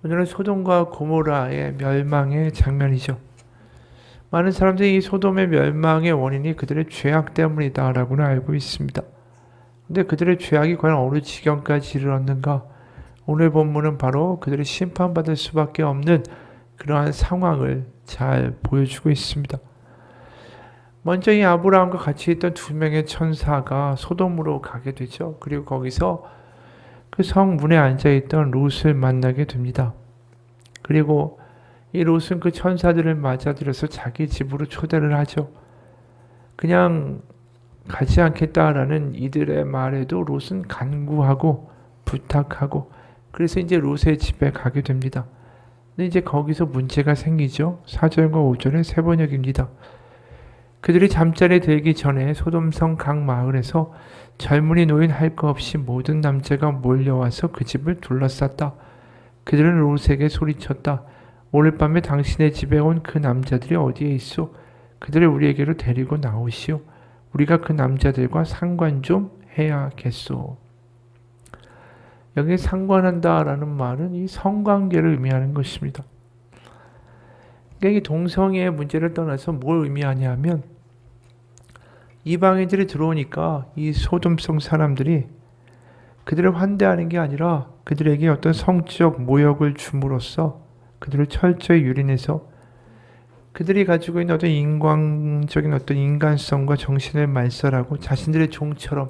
오늘은 소돔과 고모라의 멸망의 장면이죠. 많은 사람들이 이 소돔의 멸망의 원인이 그들의 죄악 때문이다라고는 알고 있습니다. 근데 그들의 죄악이 과연 어느 지경까지 이르렀는가? 오늘 본문은 바로 그들이 심판받을 수밖에 없는 그러한 상황을 잘 보여주고 있습니다. 먼저 이 아브라함과 같이 있던 두 명의 천사가 소돔으로 가게 되죠. 그리고 거기서 그 성문에 앉아있던 롯을 만나게 됩니다. 그리고 이 롯은 그 천사들을 맞아들여서 자기 집으로 초대를 하죠. 그냥 가지 않겠다라는 이들의 말에도 롯은 간구하고 부탁하고 그래서 이제 롯의 집에 가게 됩니다. 근데 이제 거기서 문제가 생기죠. 4절과 5절의 세 번역입니다. 그들이 잠자리에 들기 전에 소돔성 각 마을에서 젊은이 노인 할 것 없이 모든 남자가 몰려와서 그 집을 둘러쌌다. 그들은 롯에게 소리쳤다. 오늘 밤에 당신의 집에 온 그 남자들이 어디에 있소? 그들을 우리에게로 데리고 나오시오. 우리가 그 남자들과 상관 좀 해야겠소. 여기 상관한다라는 말은 이 성관계를 의미하는 것입니다. 그러니까 이 동성애의 문제를 떠나서 뭘 의미하냐면 이방인들이 들어오니까 이 소돔성 사람들이 그들을 환대하는 게 아니라 그들에게 어떤 성적 모욕을 줌으로써 그들을 철저히 유린해서 그들이 가지고 있는 어떤 인간적인 어떤 인간성과 정신을 말살하고 자신들의 종처럼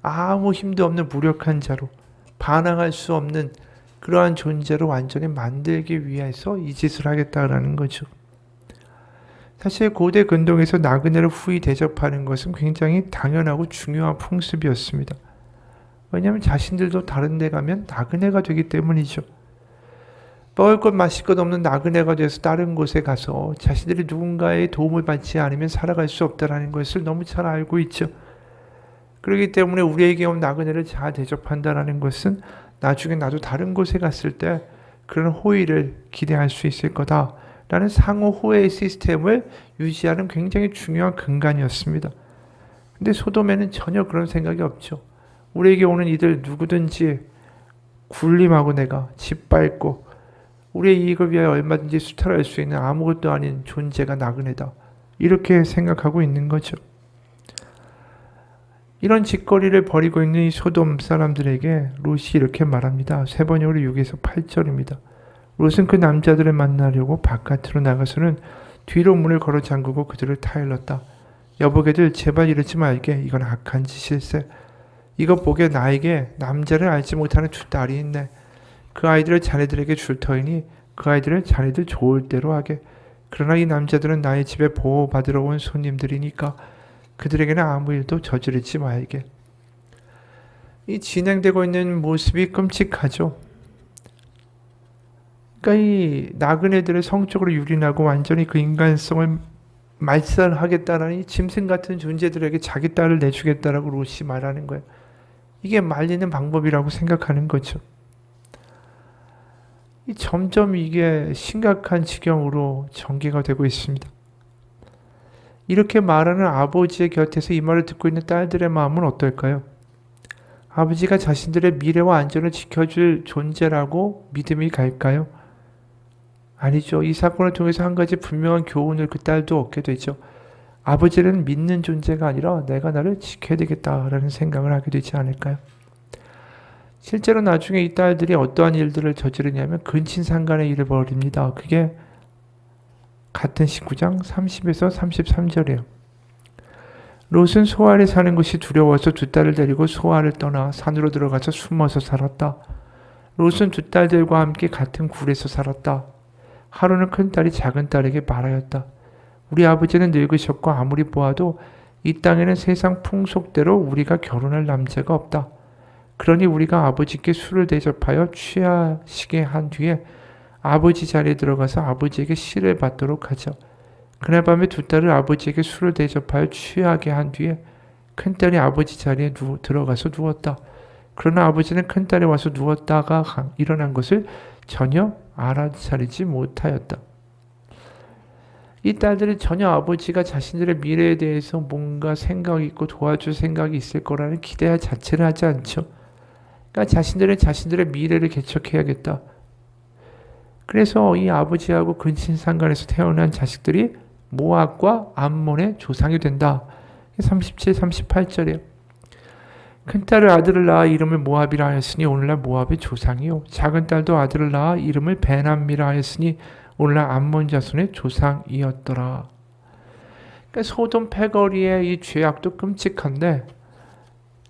아무 힘도 없는 무력한 자로 반항할 수 없는 그러한 존재로 완전히 만들기 위해서 이 짓을 하겠다라는 거죠. 사실 고대 근동에서 나그네를 후히 대접하는 것은 굉장히 당연하고 중요한 풍습이었습니다. 왜냐하면 자신들도 다른 데 가면 나그네가 되기 때문이죠. 먹을 것 마실 것 없는 나그네가 돼서 다른 곳에 가서 자신들이 누군가의 도움을 받지 않으면 살아갈 수 없다는 것을 너무 잘 알고 있죠. 그렇기 때문에 우리에게 온 나그네를 잘 대접한다는 것은 나중에 나도 다른 곳에 갔을 때 그런 호의를 기대할 수 있을 거다라는 상호 호의 시스템을 유지하는 굉장히 중요한 근간이었습니다. 근데 소돔에는 전혀 그런 생각이 없죠. 우리에게 오는 이들 누구든지 굴림하고 내가 짓밟고 우리의 이익을 위하여 얼마든지 수탈할 수 있는 아무것도 아닌 존재가 나그네다. 이렇게 생각하고 있는 거죠. 이런 짓거리를 벌이고 있는 이 소돔 사람들에게 롯이 이렇게 말합니다. 세 번역으로 6에서 8절입니다. 롯은 그 남자들을 만나려고 바깥으로 나가서는 뒤로 문을 걸어 잠그고 그들을 타일렀다. 여보게들 제발 이러지 말게. 이건 악한 짓일세. 이것 보게 나에게 남자를 알지 못하는 두 딸이 있네. 그 아이들을 자네들에게 줄 터이니 그 아이들을 자네들 좋을 대로 하게. 그러나 이 남자들은 나의 집에 보호받으러 온 손님들이니까 그들에게는 아무 일도 저지르지 말게. 이 진행되고 있는 모습이 끔찍하죠. 그러니까 이 나그네들을 성적으로 유린하고 완전히 그 인간성을 말살하겠다라는 이 짐승 같은 존재들에게 자기 딸을 내주겠다라고 롯이 말하는 거예요. 이게 말리는 방법이라고 생각하는 거죠. 점점 이게 심각한 지경으로 전개가 되고 있습니다. 이렇게 말하는 아버지의 곁에서 이 말을 듣고 있는 딸들의 마음은 어떨까요? 아버지가 자신들의 미래와 안전을 지켜줄 존재라고 믿음이 갈까요? 아니죠. 이 사건을 통해서 한 가지 분명한 교훈을 그 딸도 얻게 되죠. 아버지는 믿는 존재가 아니라 내가 나를 지켜야 되겠다라는 생각을 하게 되지 않을까요? 실제로 나중에 이 딸들이 어떠한 일들을 저지르냐면 근친상간의 일을 벌입니다. 그게 같은 19장 30에서 33절이에요. 롯은 소알에 사는 것이 두려워서 두 딸을 데리고 소알을 떠나 산으로 들어가서 숨어서 살았다. 롯은 두 딸들과 함께 같은 굴에서 살았다. 하루는 큰 딸이 작은 딸에게 말하였다. 우리 아버지는 늙으셨고 아무리 보아도 이 땅에는 세상 풍속대로 우리가 결혼할 남자가 없다. 그러니 우리가 아버지께 술을 대접하여 취하시게 한 뒤에 아버지 자리에 들어가서 아버지에게 씨를 받도록 하죠. 그날 밤에 두 딸을 아버지에게 술을 대접하여 취하게 한 뒤에 큰딸이 아버지 자리에 들어가서 누웠다. 그러나 아버지는 큰딸이 와서 누웠다가 일어난 것을 전혀 알아차리지 못하였다. 이 딸들이 전혀 아버지가 자신들의 미래에 대해서 뭔가 생각이 있고 도와줄 생각이 있을 거라는 기대 자체를 하지 않죠. 그러니까 자신들의 미래를 개척해야겠다. 그래서 이 아버지하고 근친상간에서 태어난 자식들이 모압과 암몬의 조상이 된다. 37, 38절이에요. 큰딸을 아들을 낳아 이름을 모압이라 하였으니 오늘날 모압의 조상이요. 작은 딸도 아들을 낳아 이름을 베남미라 하였으니 오늘날 암몬 자손의 조상이었더라. 그러니까 소돔 패거리의 이 죄악도 끔찍한데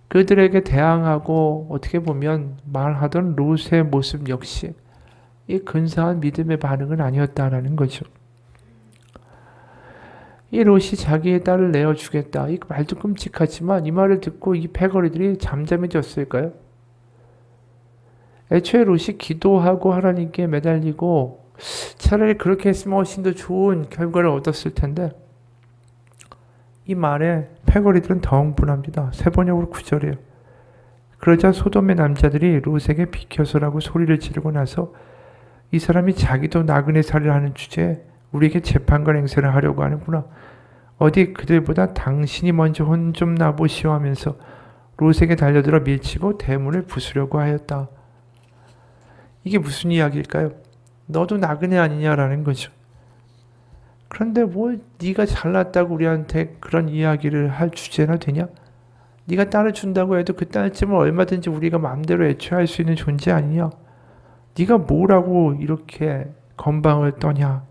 그들에게 대항하고 어떻게 보면 말하던 롯의 모습 역시 이 근사한 믿음의 반응은 아니었다라는 거죠. 이 롯이 자기의 딸을 내어주겠다. 이 말도 끔찍하지만 이 말을 듣고 이 패거리들이 잠잠해졌을까요? 애초에 롯이 기도하고 하나님께 매달리고 차라리 그렇게 했으면 훨씬 더 좋은 결과를 얻었을 텐데 이 말에 패거리들은 더 흥분합니다. 세 번역으로 9절이에요. 그러자 소돔의 남자들이 롯에게 비켜서라고 소리를 지르고 나서 이 사람이 자기도 나그네 살이를 하는 주제에 우리에게 재판관 행세를 하려고 하는구나. 어디 그들보다 당신이 먼저 혼 좀 나보시오 하면서 롯에게 달려들어 밀치고 대문을 부수려고 하였다. 이게 무슨 이야기일까요? 너도 나그네 아니냐라는 거죠. 그런데 뭘 네가 잘났다고 우리한테 그런 이야기를 할 주제나 되냐? 네가 딸을 준다고 해도 그 딸쯤은 얼마든지 우리가 마음대로 애초할 수 있는 존재 아니냐? 네가 뭐라고 이렇게 건방을 떠냐?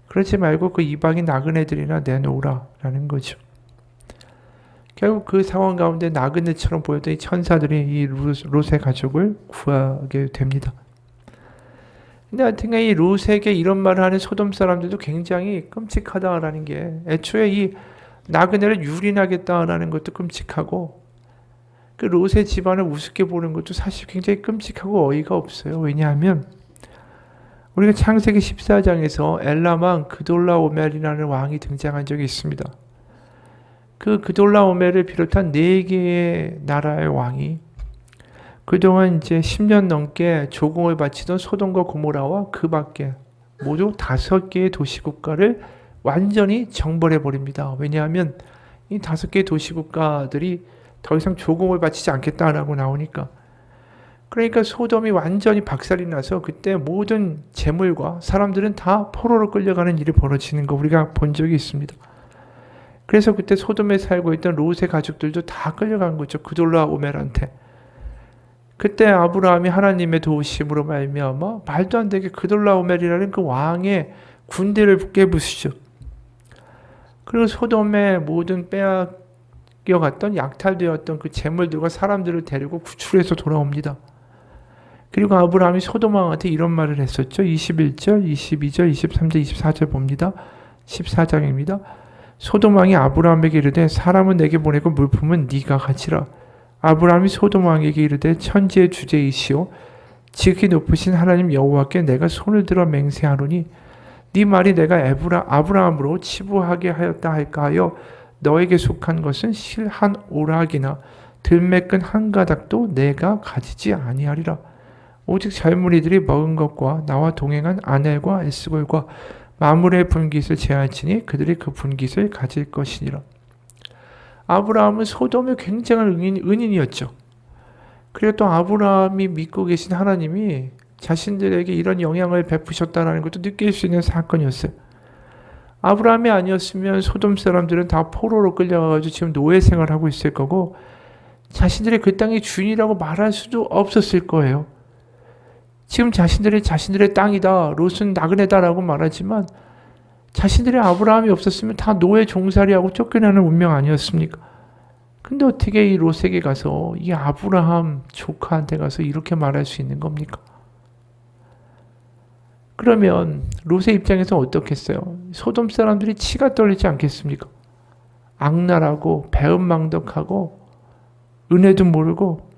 그러지 말고 그 이방인 나그네들이나 내놓으라 라는 거죠. 결국 그 상황 가운데 나그네처럼 보였던 이 천사들이 이 롯의 가족을 구하게 됩니다. 근데 하여튼 이 롯에게 이런 말을 하는 소돔 사람들도 굉장히 끔찍하다라는 게 애초에 이 나그네를 유린하겠다라는 것도 끔찍하고 그 롯의 집안을 우습게 보는 것도 사실 굉장히 끔찍하고 어이가 없어요. 왜냐하면 우리가 창세기 14장에서 엘람왕 그돌라오멜이라는 왕이 등장한 적이 있습니다. 그 그돌라오멜을 비롯한 4개의 나라의 왕이 그동안 이제 10년 넘게 조공을 바치던 소돔과 고모라와 그 밖에 모두 5개의 도시국가를 완전히 정벌해 버립니다. 왜냐하면 이 5개의 도시국가들이 더 이상 조공을 바치지 않겠다라고 나오니까. 그러니까 소돔이 완전히 박살이 나서 그때 모든 재물과 사람들은 다 포로로 끌려가는 일이 벌어지는 거 우리가 본 적이 있습니다. 그래서 그때 소돔에 살고 있던 롯의 가족들도 다 끌려간 거죠. 그돌라오멜한테. 그때 아브라함이 하나님의 도우심으로 말미암아 말도 안 되게 그돌라오멜이라는 그 왕의 군대를 깨부수죠. 그리고 소돔의 모든 빼앗겨갔던 약탈되었던 그 재물들과 사람들을 데리고 구출해서 돌아옵니다. 그리고 아브라함이 소돔 왕한테 이런 말을 했었죠. 21절, 22절, 23절, 24절 봅니다. 14장입니다. 소돔 왕이 아브라함에게 이르되 사람은 내게 보내고 물품은 네가 가지라. 아브라함이 소돔 왕에게 이르되 천지의 주제이시오 지극히 높으신 하나님 여호와께 내가 손을 들어 맹세하노니 네 말이 내가 아브라함으로 치부하게 하였다 할까 하여 너에게 속한 것은 실 한 오락이나 들매끈 한 가닥도 내가 가지지 아니하리라. 오직 젊은이들이 먹은 것과 나와 동행한 아넬과 에스골과 마물의 분깃을 제할지니 그들이 그 분깃을 가질 것이니라. 아브라함은 소돔의 굉장한 은인이었죠. 그리고 또 아브라함이 믿고 계신 하나님이 자신들에게 이런 영향을 베푸셨다는 것도 느낄 수 있는 사건이었어요. 아브라함이 아니었으면 소돔 사람들은 다 포로로 끌려가가지고 지금 노예 생활하고 있을 거고 자신들이 그 땅의 주인이라고 말할 수도 없었을 거예요. 지금 자신들의 땅이다, 롯은 나그네다라고 말하지만 자신들의 아브라함이 없었으면 다 노예 종살이하고 쫓겨나는 운명 아니었습니까? 근데 어떻게 이 롯에게 가서 이 아브라함 조카한테 가서 이렇게 말할 수 있는 겁니까? 그러면 롯의 입장에서 어떻겠어요? 소돔 사람들이 치가 떨리지 않겠습니까? 악랄하고 배은망덕하고 은혜도 모르고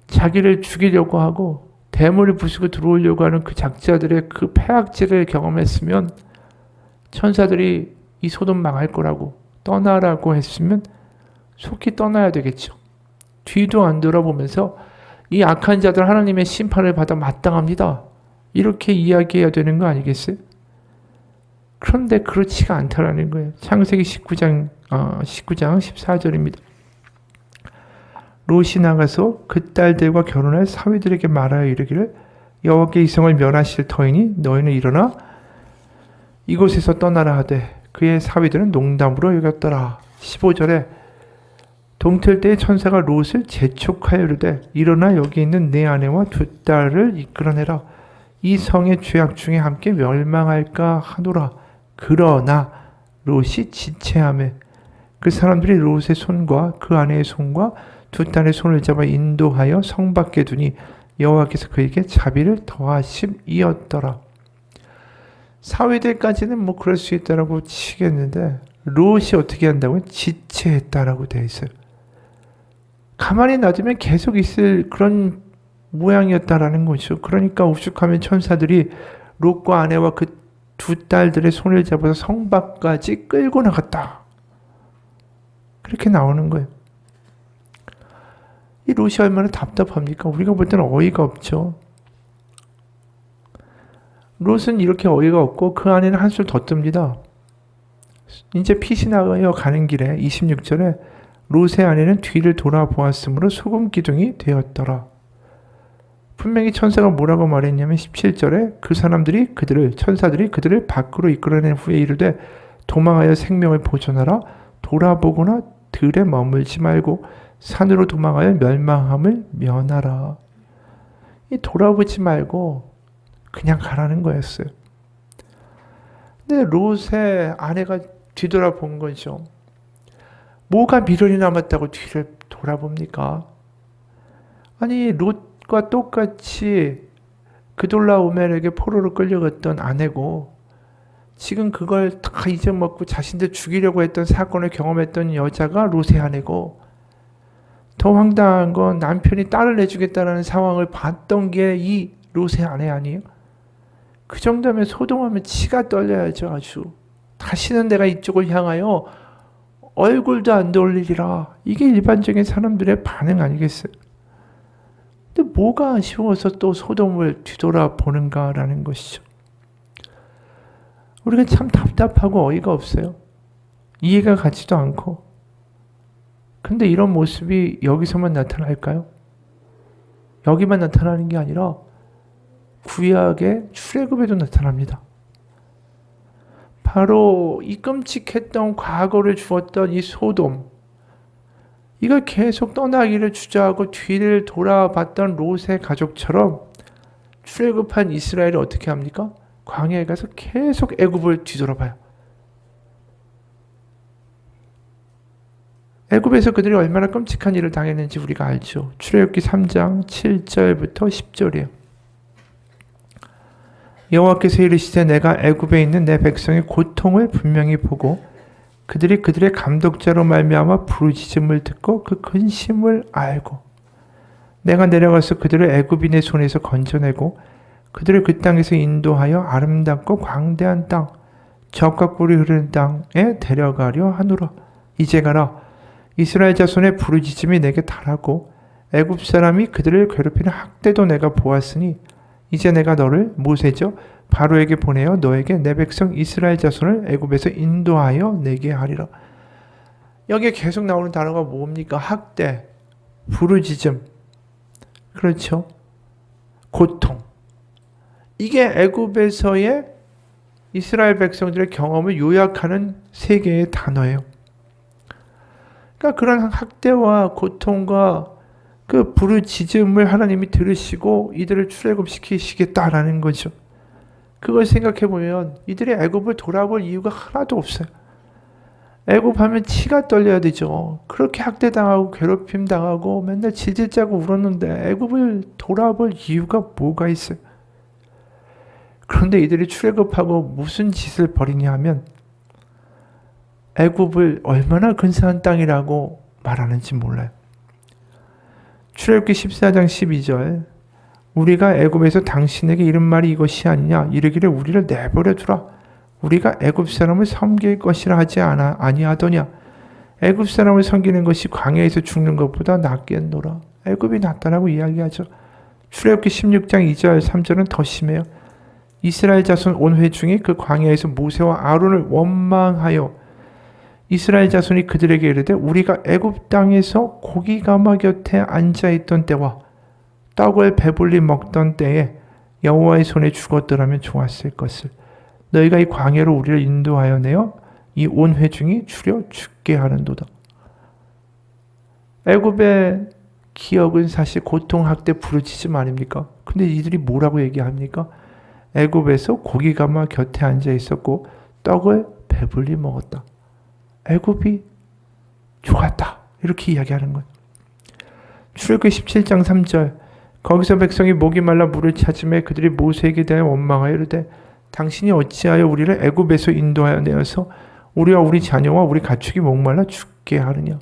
자기를 죽이려고 하고 대문을 부수고 들어오려고 하는 그 작자들의 그 폐악질을 경험했으면 천사들이 이 소돔 망할 거라고 떠나라고 했으면 속히 떠나야 되겠죠. 뒤도 안 돌아보면서 이 악한 자들 하나님의 심판을 받아 마땅합니다. 이렇게 이야기해야 되는 거 아니겠어요? 그런데 그렇지가 않다라는 거예요. 창세기 19장 14절입니다. 롯이 나가서 그 딸들과 결혼할 사위들에게 말하여 이르기를 여호와께 이성을 멸하실 터이니 너희는 일어나 이곳에서 떠나라 하되 그의 사위들은 농담으로 여겼더라. 15절에 동틀 때의 천사가 롯을 재촉하여 이르되 일어나 여기 있는 내 아내와 두 딸을 이끌어내라. 이 성의 죄악 중에 함께 멸망할까 하노라. 그러나 롯이 지체하매 그 사람들이 롯의 손과 그 아내의 손과 두 딸의 손을 잡아 인도하여 성 밖에 두니 여호와께서 그에게 자비를 더하심이었더라. 사위들까지는 뭐 그럴 수 있다라고 치겠는데 롯이 어떻게 한다고요? 지체했다라고 되어 있어요. 가만히 놔두면 계속 있을 그런 모양이었다라는 거죠. 그러니까 오죽하면 천사들이 롯과 아내와 그 두 딸들의 손을 잡아서 성 밖까지 끌고 나갔다. 그렇게 나오는 거예요. 이 롯이 얼마나 답답합니까? 우리가 볼 때는 어이가 없죠. 롯은 이렇게 어이가 없고 그 안에는 한술 더 뜹니다. 이제 피신하여 가는 길에 26절에 롯의 아내는 뒤를 돌아보았으므로 소금 기둥이 되었더라. 분명히 천사가 뭐라고 말했냐면 17절에 그 천사들이 그들을 밖으로 이끌어낸 후에 이르되 도망하여 생명을 보존하라. 돌아보거나 들에 머물지 말고 산으로 도망하여 멸망함을 면하라. 이 돌아보지 말고 그냥 가라는 거였어요. 근데 롯의 아내가 뒤돌아본 거죠. 뭐가 미련이 남았다고 뒤를 돌아봅니까? 아니 롯과 똑같이 그돌라오멜에게 포로로 끌려갔던 아내고 지금 그걸 다 잊어먹고 자신들 죽이려고 했던 사건을 경험했던 여자가 롯의 아내고 더 황당한 건 남편이 딸을 내주겠다는 상황을 봤던 게 이 롯의 아내 아니에요? 그 정도면 소동하면 치가 떨려야죠. 아주. 다시는 내가 이쪽을 향하여 얼굴도 안 돌리리라. 이게 일반적인 사람들의 반응 아니겠어요? 근데 뭐가 아쉬워서 또 소돔을 뒤돌아보는가라는 것이죠. 우리가 참 답답하고 어이가 없어요. 이해가 가지도 않고. 근데 이런 모습이 여기서만 나타날까요? 여기만 나타나는 게 아니라 구약의 출애굽에도 나타납니다. 바로 이 끔찍했던 과거를 주었던 이 소돔, 이걸 계속 떠나기를 주저하고 뒤를 돌아봤던 롯의 가족처럼 출애굽한 이스라엘이 어떻게 합니까? 광야에 가서 계속 애굽을 뒤돌아봐요. 애굽에서 그들이 얼마나 끔찍한 일을 당했는지 우리가 알죠. 출애굽기 3장 7절부터 10절이에요. 여호와께서 이르시되 내가 애굽에 있는 내 백성의 고통을 분명히 보고 그들이 그들의 감독자로 말미암아 부르짖음을 듣고 그 근심을 알고 내가 내려가서 그들을 애굽인의 손에서 건져내고 그들을 그 땅에서 인도하여 아름답고 광대한 땅 젖과 꿀이 흐르는 땅에 데려가려 하노라. 이제 가라. 이스라엘 자손의 부르짖음이 내게 달하고 애굽 사람이 그들을 괴롭히는 학대도 내가 보았으니 이제 내가 너를 모세죠 바로에게 보내어 너에게 내 백성 이스라엘 자손을 애굽에서 인도하여 내게 하리라. 여기에 계속 나오는 단어가 뭡니까? 학대, 부르짖음, 그렇죠? 고통. 이게 애굽에서의 이스라엘 백성들의 경험을 요약하는 세 개의 단어예요. 그러니까 그런 학대와 고통과 그 부르짖음을 하나님이 들으시고 이들을 출애굽시키시겠다라는 거죠. 그걸 생각해 보면 이들이 애굽을 돌아볼 이유가 하나도 없어요. 애굽하면 치가 떨려야 되죠. 그렇게 학대당하고 괴롭힘 당하고 맨날 질질 짜고 울었는데 애굽을 돌아볼 이유가 뭐가 있어요? 그런데 이들이 출애굽하고 무슨 짓을 벌이냐 하면 애굽을 얼마나 근사한 땅이라고 말하는지 몰라요. 출애굽기 14장 12절 우리가 애굽에서 당신에게 이른 말이 이것이 아니냐 이르기를 우리를 내버려 두라 우리가 애굽 사람을 섬길 것이라 하지 아니하더냐 애굽 사람을 섬기는 것이 광야에서 죽는 것보다 낫겠노라. 애굽이 낫다라고 이야기하죠. 출애굽기 16장 2절 3절은 더 심해요. 이스라엘 자손 온 회중이 그 광야에서 모세와 아론을 원망하여 이스라엘 자손이 그들에게 이르되 우리가 애굽 땅에서 고기 가마 곁에 앉아있던 때와 떡을 배불리 먹던 때에 여호와의 손에 죽었더라면 좋았을 것을. 너희가 이 광야로 우리를 인도하여 내어 이 온 회중이 추려 죽게 하는도다. 애굽의 기억은 사실 고통, 학대, 부르짖음 아닙니까? 근데 이들이 뭐라고 얘기합니까? 애굽에서 고기가마 곁에 앉아 있었고 떡을 배불리 먹었다. 애굽이 좋았다. 이렇게 이야기하는 거예요. 출애굽기 17장 3절. 거기서 백성이 목이 말라 물을 찾으매 그들이 모세에게 대하여 원망하여 이르되 당신이 어찌하여 우리를 애굽에서 인도하여 내어서 우리와 우리 자녀와 우리 가축이 목말라 죽게 하느냐.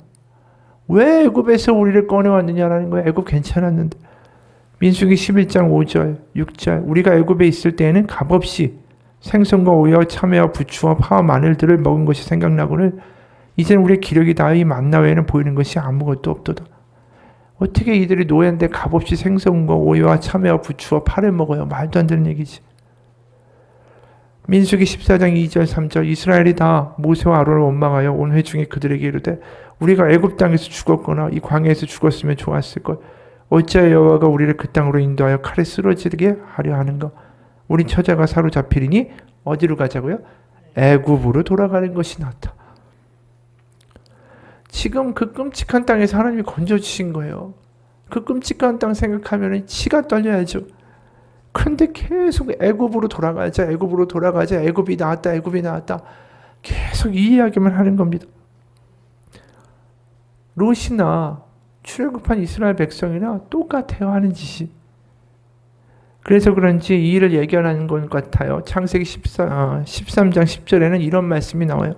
왜 애굽에서 우리를 꺼내왔느냐라는 거예요. 애굽 괜찮았는데. 민수기 11장 5절 6절. 우리가 애굽에 있을 때에는 값없이 생선과 오이와 참외와 부추와 파와 마늘들을 먹은 것이 생각나고는 이제는 우리의 기력이 다 이 만나 외에는 보이는 것이 아무것도 없도다. 어떻게 이들이 노예인데 값없이 생선과 오이와 참외와 부추와 파를 먹어요. 말도 안 되는 얘기지. 민수기 14장 2절 3절. 이스라엘이 다 모세와 아론을 원망하여 온 회중이 그들에게 이르되 우리가 애굽 땅에서 죽었거나 이 광야에서 죽었으면 좋았을 것. 어찌하여 여호와가 우리를 그 땅으로 인도하여 칼에 쓰러지게 하려 하는가. 우리 처자가 사로잡히리니 어디로 가자고요? 애굽으로 돌아가는 것이 낫다. 지금 그 끔찍한 땅에서 하나님이 건져주신 거예요. 그 끔찍한 땅 생각하면 치가 떨려야죠. 그런데 계속 애굽으로 돌아가자, 애굽으로 돌아가자, 애굽이 나왔다, 애굽이 나왔다. 계속 이 이야기만 하는 겁니다. 롯이나 출애굽한 이스라엘 백성이나 똑같아요, 하는 짓이. 그래서 그런지 이 일을 예견하는 것 같아요. 창세기 13장 10절에는 이런 말씀이 나와요.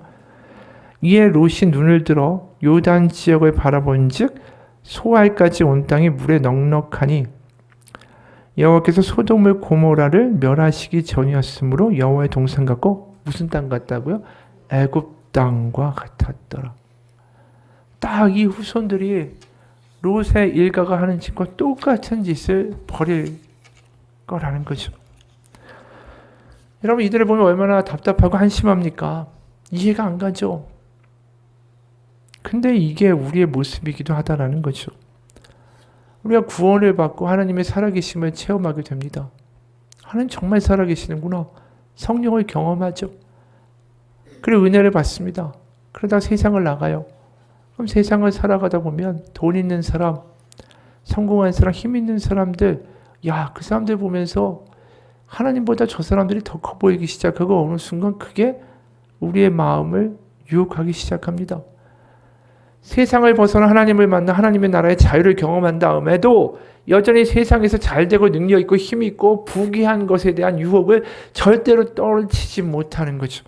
이에 롯이 눈을 들어 요단 지역을 바라본즉 소알까지 온 땅이 물에 넉넉하니 여호와께서 소돔을 고모라를 멸하시기 전이었으므로 여호와의 동산 같고 무슨 땅 같다고요? 애굽 땅과 같았더라. 딱 이 후손들이 롯의 일가가 하는 짓과 똑같은 짓을 벌일 거라는 거죠. 여러분 이들을 보면 얼마나 답답하고 한심합니까? 이해가 안 가죠. 근데 이게 우리의 모습이기도 하다라는 거죠. 우리가 구원을 받고 하나님의 살아계심을 체험하게 됩니다. 하나님 정말 살아계시는구나. 성령을 경험하죠. 그리고 은혜를 받습니다. 그러다 세상을 나가요. 그럼 세상을 살아가다 보면 돈 있는 사람, 성공한 사람, 힘 있는 사람들, 야, 그 사람들 보면서 하나님보다 저 사람들이 더 커 보이기 시작하고 어느 순간 그게 우리의 마음을 유혹하기 시작합니다. 세상을 벗어나 하나님을 만나 하나님의 나라의 자유를 경험한 다음에도 여전히 세상에서 잘되고 능력있고 힘있고 부귀한 것에 대한 유혹을 절대로 떨치지 못하는 거죠.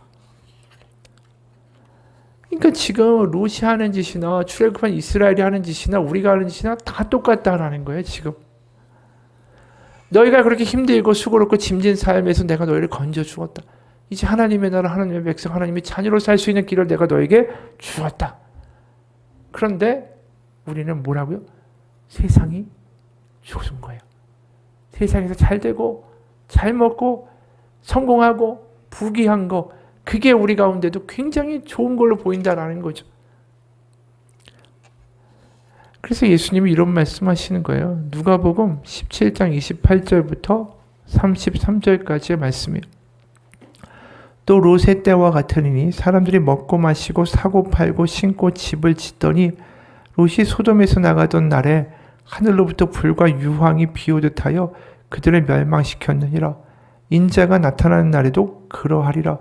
그러니까 지금 롯이 하는 짓이나 출애굽한 이스라엘이 하는 짓이나 우리가 하는 짓이나 다 똑같다라는 거예요. 지금 너희가 그렇게 힘들고 수고롭고 짐진 삶에서 내가 너희를 건져 주었다. 이제 하나님의 나라, 하나님의 백성, 하나님의 자녀로 살 수 있는 길을 내가 너에게 주었다. 그런데 우리는 뭐라고요? 세상이 좋은 거예요. 세상에서 잘 되고 잘 먹고 성공하고 부귀한 거, 그게 우리 가운데도 굉장히 좋은 걸로 보인다라는 거죠. 그래서 예수님이 이런 말씀하시는 거예요. 누가복음 17장 28절부터 33절까지의 말씀이에요. 또 롯의 때와 같으니 사람들이 먹고 마시고 사고 팔고 신고 집을 짓더니 롯이 소돔에서 나가던 날에 하늘로부터 불과 유황이 비오듯 하여 그들을 멸망시켰느니라. 인자가 나타나는 날에도 그러하리라.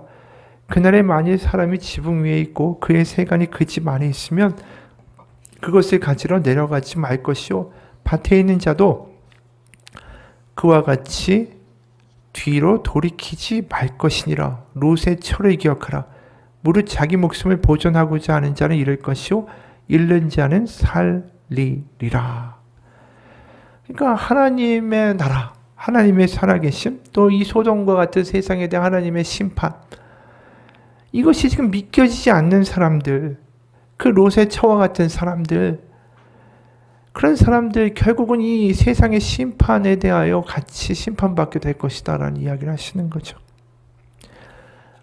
그날에 만일 사람이 지붕 위에 있고 그의 세간이 그 집 안에 있으면 그것을 가지러 내려가지 말 것이요 밭에 있는 자도 그와 같이 뒤로 돌이키지 말 것이니라. 롯의 철을 기억하라. 무릇 자기 목숨을 보존하고자 하는 자는 잃을 것이요 잃는 자는 살리리라. 그러니까 하나님의 나라, 하나님의 살아계심, 또 이 소돔과 같은 세상에 대한 하나님의 심판, 이것이 지금 믿겨지지 않는 사람들, 그 롯의 처와 같은 사람들, 그런 사람들 결국은 이 세상의 심판에 대하여 같이 심판받게 될 것이다 라는 이야기를 하시는 거죠.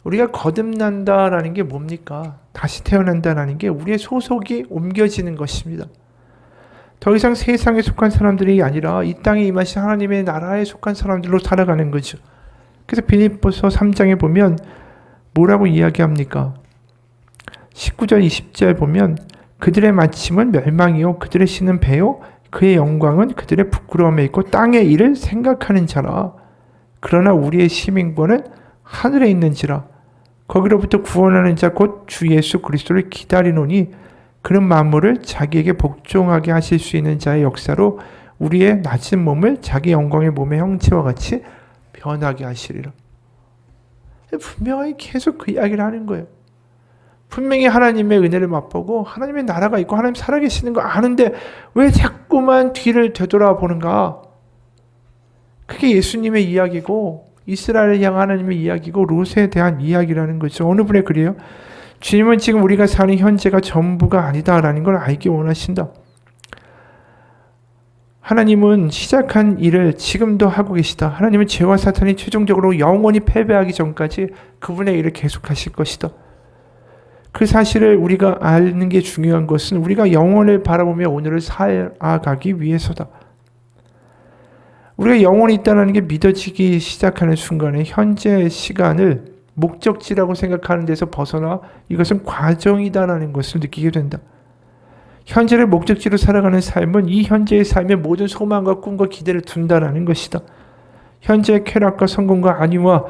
우리가 거듭난다라는 게 뭡니까? 다시 태어난다라는 게 우리의 소속이 옮겨지는 것입니다. 더 이상 세상에 속한 사람들이 아니라 이 땅에 임하신 하나님의 나라에 속한 사람들로 살아가는 거죠. 그래서 빌립보서 3장에 보면 뭐라고 이야기합니까? 19절 20절 보면 그들의 마침은 멸망이요 그들의 신은 배요 그의 영광은 그들의 부끄러움에 있고 땅의 일을 생각하는 자라. 그러나 우리의 시민권은 하늘에 있는지라. 거기로부터 구원하는 자 곧 주 예수 그리스도를 기다리노니 그런 만물을 자기에게 복종하게 하실 수 있는 자의 역사로 우리의 낮은 몸을 자기 영광의 몸의 형체와 같이 변하게 하시리라. 분명히 계속 그 이야기를 하는 거예요. 분명히 하나님의 은혜를 맛보고 하나님의 나라가 있고 하나님 살아계시는 거 아는데 왜 자꾸만 뒤를 되돌아보는가? 그게 예수님의 이야기고 이스라엘을 향한 하나님의 이야기고 롯에 대한 이야기라는 거죠. 어느 분에 그래요? 주님은 지금 우리가 사는 현재가 전부가 아니다라는 걸 알기 원하신다. 하나님은 시작한 일을 지금도 하고 계시다. 하나님은 죄와 사탄이 최종적으로 영원히 패배하기 전까지 그분의 일을 계속하실 것이다. 그 사실을 우리가 아는 게 중요한 것은 우리가 영원을 바라보며 오늘을 살아가기 위해서다. 우리가 영원이 있다는 게 믿어지기 시작하는 순간에 현재 시간을 목적지라고 생각하는 데서 벗어나 이것은 과정이다라는 것을 느끼게 된다. 현재를 목적지로 살아가는 삶은 이 현재의 삶에 모든 소망과 꿈과 기대를 둔다라는 것이다. 현재의 쾌락과 성공과 안위와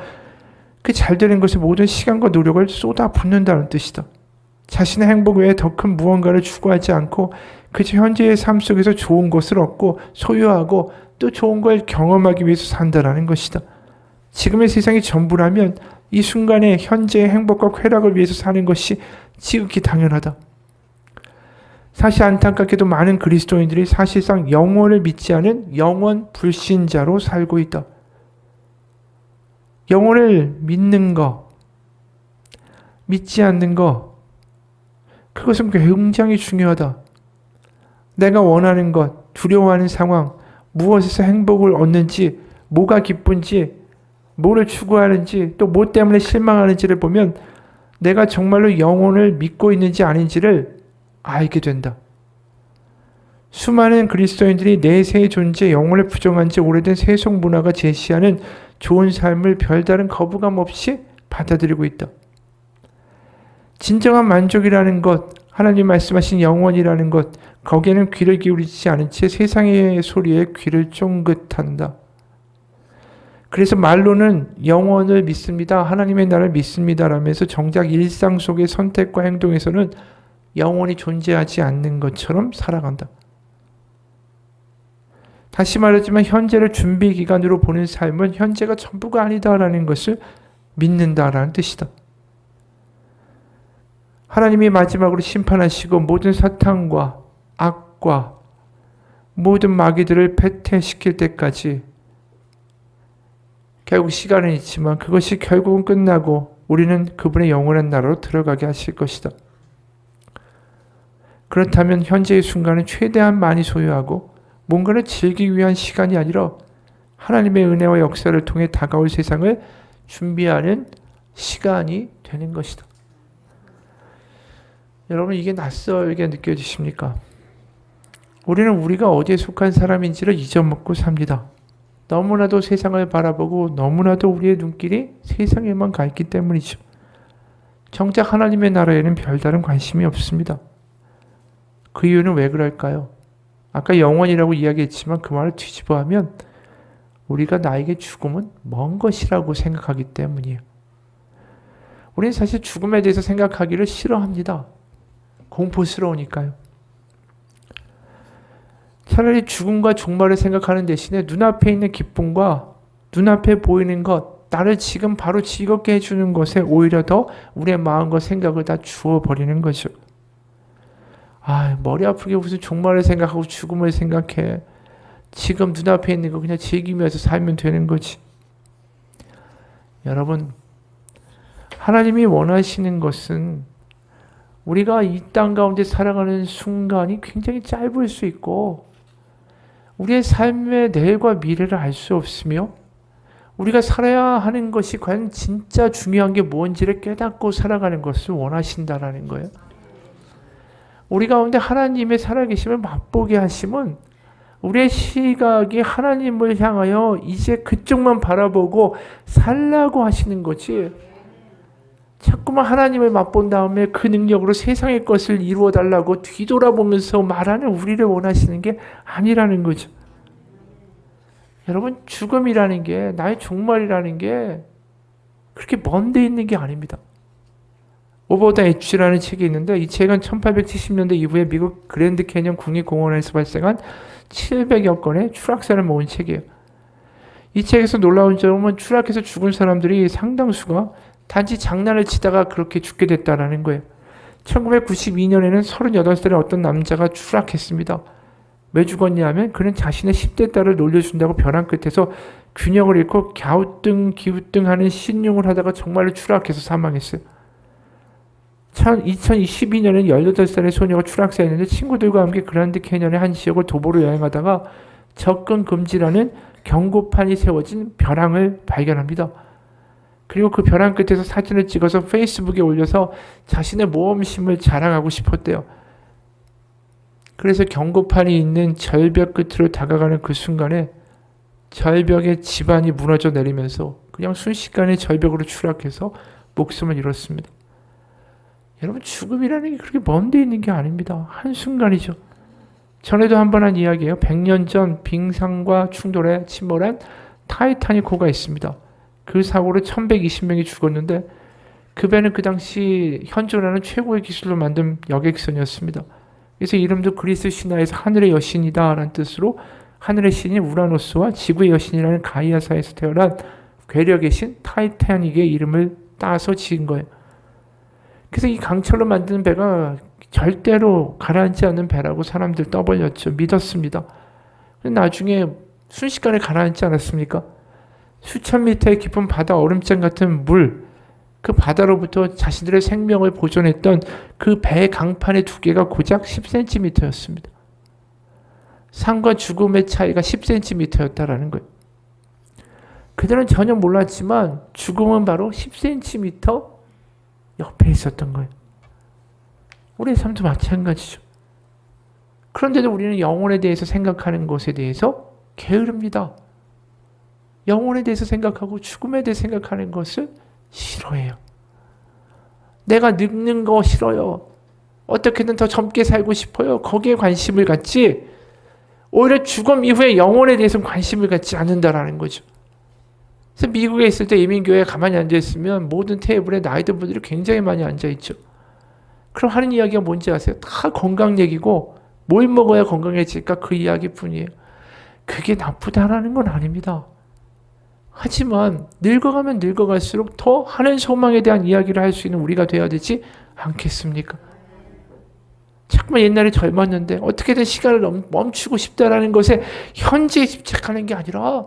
그 잘되는 것에 모든 시간과 노력을 쏟아붓는다는 뜻이다. 자신의 행복 외에 더 큰 무언가를 추구하지 않고 그저 현재의 삶 속에서 좋은 것을 얻고 소유하고 또 좋은 걸 경험하기 위해서 산다라는 것이다. 지금의 세상이 전부라면 이 순간에 현재의 행복과 쾌락을 위해서 사는 것이 지극히 당연하다. 사실 안타깝게도 많은 그리스도인들이 사실상 영원을 믿지 않은 영원 불신자로 살고 있다. 영혼을 믿는 것, 믿지 않는 것, 그것은 굉장히 중요하다. 내가 원하는 것, 두려워하는 상황, 무엇에서 행복을 얻는지, 뭐가 기쁜지, 뭐를 추구하는지, 또 뭐 때문에 실망하는지를 보면 내가 정말로 영혼을 믿고 있는지 아닌지를 알게 된다. 수많은 그리스도인들이 내세의 존재, 영혼을 부정한 지 오래된 세속 문화가 제시하는 좋은 삶을 별다른 거부감 없이 받아들이고 있다. 진정한 만족이라는 것, 하나님 말씀하신 영원이라는 것, 거기에는 귀를 기울이지 않은 채 세상의 소리에 귀를 쫑긋한다. 그래서 말로는 영원을 믿습니다. 하나님의 나라를 믿습니다. 라면서 정작 일상 속의 선택과 행동에서는 영원이 존재하지 않는 것처럼 살아간다. 다시 말하지만 현재를 준비 기간으로 보는 삶은 현재가 전부가 아니다라는 것을 믿는다라는 뜻이다. 하나님이 마지막으로 심판하시고 모든 사탄과 악과 모든 마귀들을 패퇴시킬 때까지 결국 시간은 있지만 그것이 결국은 끝나고 우리는 그분의 영원한 나라로 들어가게 하실 것이다. 그렇다면 현재의 순간은 최대한 많이 소유하고 뭔가를 즐기기 위한 시간이 아니라 하나님의 은혜와 역사를 통해 다가올 세상을 준비하는 시간이 되는 것이다. 여러분, 이게 낯설게 느껴지십니까? 우리는 우리가 어디에 속한 사람인지를 잊어먹고 삽니다. 너무나도 세상을 바라보고 너무나도 우리의 눈길이 세상에만 가 있기 때문이죠. 정작 하나님의 나라에는 별다른 관심이 없습니다. 그 이유는 왜 그럴까요? 아까 영원이라고 이야기했지만 그 말을 뒤집어하면 우리가 나에게 죽음은 먼 것이라고 생각하기 때문이에요. 우리는 사실 죽음에 대해서 생각하기를 싫어합니다. 공포스러우니까요. 차라리 죽음과 종말을 생각하는 대신에 눈앞에 있는 기쁨과 눈앞에 보이는 것, 나를 지금 바로 즐겁게 해주는 것에 오히려 더 우리의 마음과 생각을 다 주어버리는 거죠. 머리 아프게 무슨 종말을 생각하고 죽음을 생각해. 지금 눈앞에 있는 거 그냥 즐기면서 살면 되는 거지. 여러분, 하나님이 원하시는 것은 우리가 이 땅 가운데 살아가는 순간이 굉장히 짧을 수 있고 우리의 삶의 내일과 미래를 알 수 없으며 우리가 살아야 하는 것이 과연 진짜 중요한 게 뭔지를 깨닫고 살아가는 것을 원하신다라는 거예요. 우리 가운데 하나님의 살아계심을 맛보게 하심은 우리의 시각이 하나님을 향하여 이제 그쪽만 바라보고 살라고 하시는 거지. 자꾸만 하나님을 맛본 다음에 그 능력으로 세상의 것을 이루어 달라고 뒤돌아보면서 말하는 우리를 원하시는 게 아니라는 거죠. 여러분, 죽음이라는 게, 나의 종말이라는 게 그렇게 먼데 있는 게 아닙니다. 오버 더 엣지라는 책이 있는데, 이 책은 1870년대 이후에 미국 그랜드 캐년 국립공원에서 발생한 700여 건의 추락사를 모은 책이에요. 이 책에서 놀라운 점은 추락해서 죽은 사람들이 상당수가 단지 장난을 치다가 그렇게 죽게 됐다라는 거예요. 1992년에는 38살의 어떤 남자가 추락했습니다. 왜 죽었냐면 그는 자신의 10대 딸을 놀려준다고 벼랑 끝에서 균형을 잃고 갸우뚱 기우뚱 하는 신용을 하다가 정말로 추락해서 사망했어요. 2012년에는 18살의 소녀가 추락사했는데 친구들과 함께 그란드 캐년의 한 지역을 도보로 여행하다가 접근 금지라는 경고판이 세워진 벼랑을 발견합니다. 그리고 그 벼랑 끝에서 사진을 찍어서 페이스북에 올려서 자신의 모험심을 자랑하고 싶었대요. 그래서 경고판이 있는 절벽 끝으로 다가가는 그 순간에 절벽의 지반이 무너져 내리면서 그냥 순식간에 절벽으로 추락해서 목숨을 잃었습니다. 여러분, 죽음이라는 게 그렇게 먼데 있는 게 아닙니다. 한순간이죠. 전에도 한 번 한 이야기예요. 100년 전 빙상과 충돌해 침몰한 타이타닉호가 있습니다. 그 사고로 1120명이 죽었는데 그 배는 그 당시 현존하는 최고의 기술로 만든 여객선이었습니다. 그래서 이름도 그리스 신화에서 하늘의 여신이다 라는 뜻으로 하늘의 신인 우라노스와 지구의 여신이라는 가이아사에서 태어난 괴력의 신 타이타닉의 이름을 따서 지은 거예요. 그래서 이 강철로 만든 배가 절대로 가라앉지 않는 배라고 사람들 떠벌렸죠. 믿었습니다. 나중에 순식간에 가라앉지 않았습니까? 수천 미터의 깊은 바다 얼음장 같은 물, 그 바다로부터 자신들의 생명을 보존했던 그 배의 강판의 두께가 고작 10cm였습니다. 삶과 죽음의 차이가 10cm였다라는 거예요. 그들은 전혀 몰랐지만 죽음은 바로 10cm 옆에 있었던 거예요. 우리의 삶도 마찬가지죠. 그런데도 우리는 영혼에 대해서 생각하는 것에 대해서 게으릅니다. 영혼에 대해서 생각하고 죽음에 대해서 생각하는 것을 싫어해요. 내가 늙는 거 싫어요. 어떻게든 더 젊게 살고 싶어요. 거기에 관심을 갖지 오히려 죽음 이후에 영혼에 대해서는 관심을 갖지 않는다라는 거죠. 그래서 미국에 있을 때 이민교회에 가만히 앉아있으면 모든 테이블에 나이 든 분들이 굉장히 많이 앉아있죠. 그럼 하는 이야기가 뭔지 아세요? 다 건강 얘기고 뭘 먹어야 건강해질까 그 이야기뿐이에요. 그게 나쁘다라는 건 아닙니다. 하지만 늙어가면 늙어갈수록 더 하는 소망에 대한 이야기를 할 수 있는 우리가 돼야 되지 않겠습니까? 자꾸만 옛날에 젊었는데 어떻게든 시간을 멈추고 싶다라는 것에 현재에 집착하는 게 아니라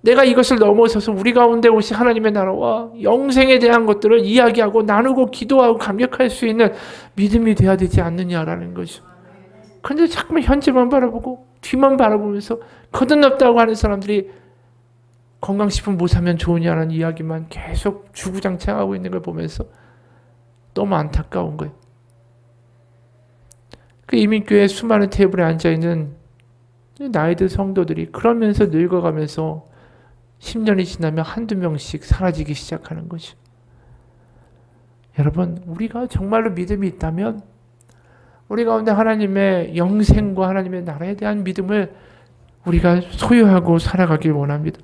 내가 이것을 넘어서서 우리 가운데 오신 하나님의 나라와 영생에 대한 것들을 이야기하고 나누고 기도하고 감격할 수 있는 믿음이 돼야 되지 않느냐라는 거죠. 그런데 자꾸만 현재만 바라보고 뒤만 바라보면서 거듭났다고 하는 사람들이 건강식품 뭐 사면 좋으냐라는 이야기만 계속 주구장창하고 있는 걸 보면서 너무 안타까운 거예요. 그 이민교회 수많은 테이블에 앉아있는 나이든 성도들이 그러면서 늙어가면서 10년이 지나면 한두 명씩 사라지기 시작하는 거죠. 여러분, 우리가 정말로 믿음이 있다면 우리 가운데 하나님의 영생과 하나님의 나라에 대한 믿음을 우리가 소유하고 살아가길 원합니다.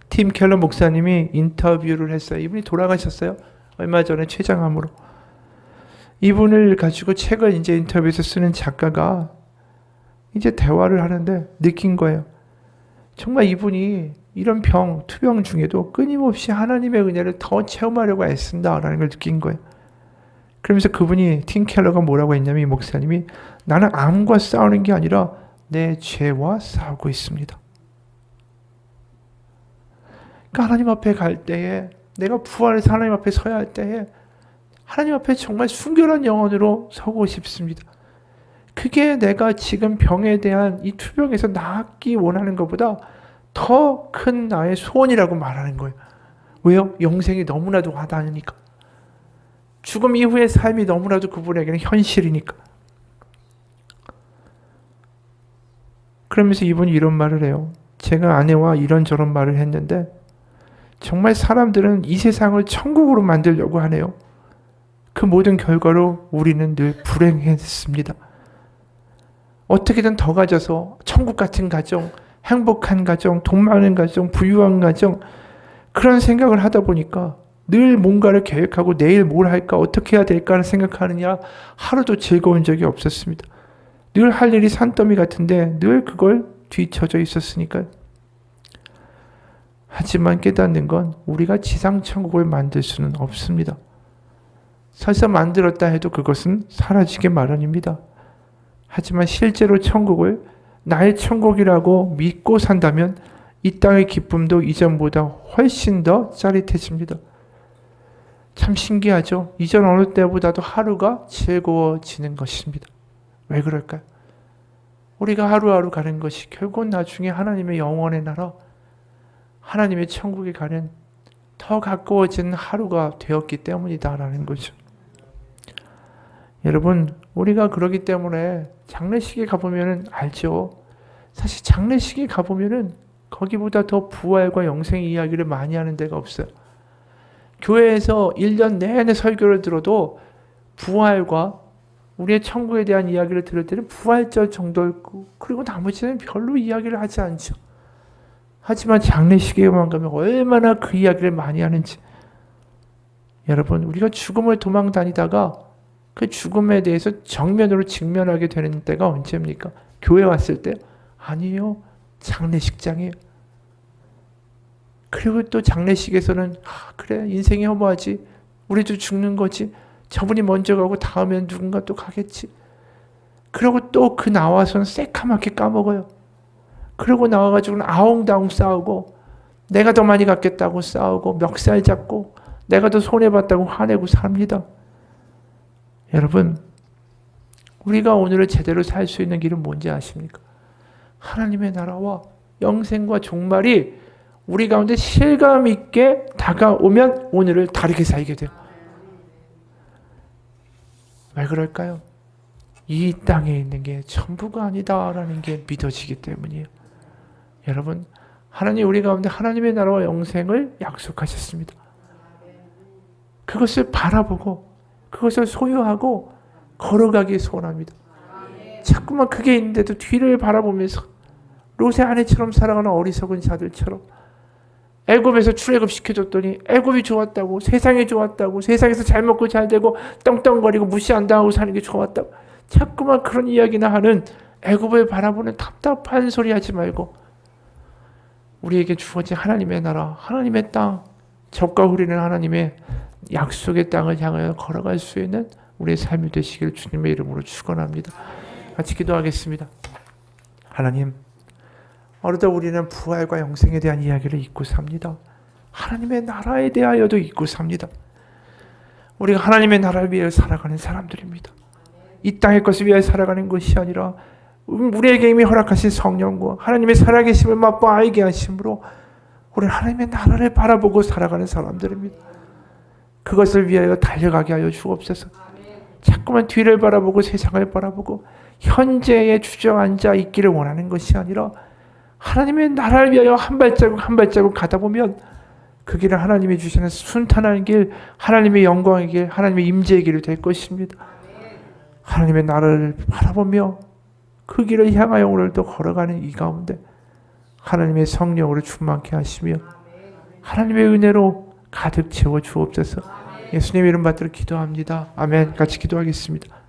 팀 켈러 목사님이 인터뷰를 했어요. 이분이 돌아가셨어요. 얼마 전에 췌장암으로. 이분을 가지고 책을 이제 인터뷰에서 쓰는 작가가 이제 대화를 하는데 느낀 거예요. 정말 이분이 이런 투병 중에도 끊임없이 하나님의 은혜를 더 체험하려고 애쓴다라는 걸 느낀 거예요. 그러면서 그분이 팀 켈러가 뭐라고 했냐면 이 목사님이 나는 암과 싸우는 게 아니라 내 죄와 싸우고 있습니다. 그러니까 하나님 앞에 갈 때에 내가 부활해서 하나님 앞에 서야 할 때에 하나님 앞에 정말 순결한 영혼으로 서고 싶습니다. 그게 내가 지금 병에 대한 이 투병에서 낫기 원하는 것보다 더 큰 나의 소원이라고 말하는 거예요. 왜요? 영생이 너무나도 와닿으니까. 죽음 이후의 삶이 너무나도 그분에게는 현실이니까. 그러면서 이분이 이런 말을 해요. 제가 아내와 이런저런 말을 했는데 정말 사람들은 이 세상을 천국으로 만들려고 하네요. 그 모든 결과로 우리는 늘 불행했습니다. 어떻게든 더 가져서 천국 같은 가정, 행복한 가정, 돈 많은 가정, 부유한 가정, 그런 생각을 하다 보니까 늘 뭔가를 계획하고 내일 뭘 할까, 어떻게 해야 될까를 생각하느냐 하루도 즐거운 적이 없었습니다. 늘 할 일이 산더미 같은데 늘 그걸 뒤처져 있었으니까요. 하지만 깨닫는 건 우리가 지상천국을 만들 수는 없습니다. 설사 만들었다 해도 그것은 사라지기 마련입니다. 하지만 실제로 천국을 나의 천국이라고 믿고 산다면 이 땅의 기쁨도 이전보다 훨씬 더 짜릿해집니다. 참 신기하죠? 이전 어느 때보다도 하루가 즐거워지는 것입니다. 왜 그럴까요? 우리가 하루하루 가는 것이 결국 나중에 하나님의 영원의 나라, 하나님의 천국에 가는 더 가까워지는 하루가 되었기 때문이다라는 거죠. 여러분, 우리가 그러기 때문에 장례식에 가보면 알죠. 사실 장례식에 가보면 거기보다 더 부활과 영생 이야기를 많이 하는 데가 없어요. 교회에서 1년 내내 설교를 들어도 부활과 우리의 천국에 대한 이야기를 들을 때는 부활절 정도였고, 그리고 나머지는 별로 이야기를 하지 않죠. 하지만 장례식에만 가면 얼마나 그 이야기를 많이 하는지. 여러분, 우리가 죽음을 도망 다니다가 그 죽음에 대해서 정면으로 직면하게 되는 때가 언제입니까? 교회 왔을 때? 아니에요. 장례식장이에요. 그리고 또 장례식에서는 그래, 인생이 허무하지, 우리도 죽는 거지, 저분이 먼저 가고 다음엔 누군가 또 가겠지. 그리고 또 그 나와서는 새카맣게 까먹어요. 그러고 나와가지고는 아웅다웅 싸우고, 내가 더 많이 갖겠다고 싸우고, 멱살 잡고, 내가 더 손해봤다고 화내고 삽니다. 여러분, 우리가 오늘을 제대로 살 수 있는 길은 뭔지 아십니까? 하나님의 나라와 영생과 종말이 우리 가운데 실감 있게 다가오면 오늘을 다르게 살게 돼요. 왜 그럴까요? 이 땅에 있는 게 전부가 아니다라는 게 믿어지기 때문이에요. 여러분, 하나님 우리 가운데 하나님의 나라와 영생을 약속하셨습니다. 그것을 바라보고 그것을 소유하고 걸어가기 소원합니다. 자꾸만 그게 있는데도 뒤를 바라보면서 롯의 아내처럼 살아가는 어리석은 자들처럼 애굽에서 출애굽 시켜줬더니 애굽이 좋았다고, 세상이 좋았다고, 세상에서 잘 먹고 잘 되고 떵떵거리고 무시 안 당하고 사는 게 좋았다고 자꾸만 그런 이야기나 하는 애굽을 바라보는 답답한 소리 하지 말고 우리에게 주어진 하나님의 나라, 하나님의 땅, 적과 후리는 하나님의 약속의 땅을 향하여 걸어갈 수 있는 우리의 삶이 되시기를 주님의 이름으로 축원합니다. 같이 기도하겠습니다. 하나님, 어느덧 우리는 부활과 영생에 대한 이야기를 잊고 삽니다. 하나님의 나라에 대하여도 잊고 삽니다. 우리가 하나님의 나라를 위해 살아가는 사람들입니다. 이 땅의 것을 위해 살아가는 것이 아니라 우리에게 이미 허락하신 성령과 하나님의 살아계심을 맛보 알게 하심으로 우리는 하나님의 나라를 바라보고 살아가는 사람들입니다. 그것을 위하여 달려가게 하여 주옵소서. 자꾸만 뒤를 바라보고 세상을 바라보고 현재에 주저앉아 있기를 원하는 것이 아니라 하나님의 나라를 위하여 한 발자국 한 발자국 가다 보면 그 길은 하나님이 주시는 순탄한 길, 하나님의 영광의 길, 하나님의 임재의 길이 될 것입니다. 하나님의 나라를 바라보며 그 길을 향하여 오늘도 걸어가는 이 가운데 하나님의 성령으로 충만케 하시며 하나님의 은혜로 가득 채워 주옵소서. 예수님 이름 받들어 기도합니다. 아멘. 같이 기도하겠습니다.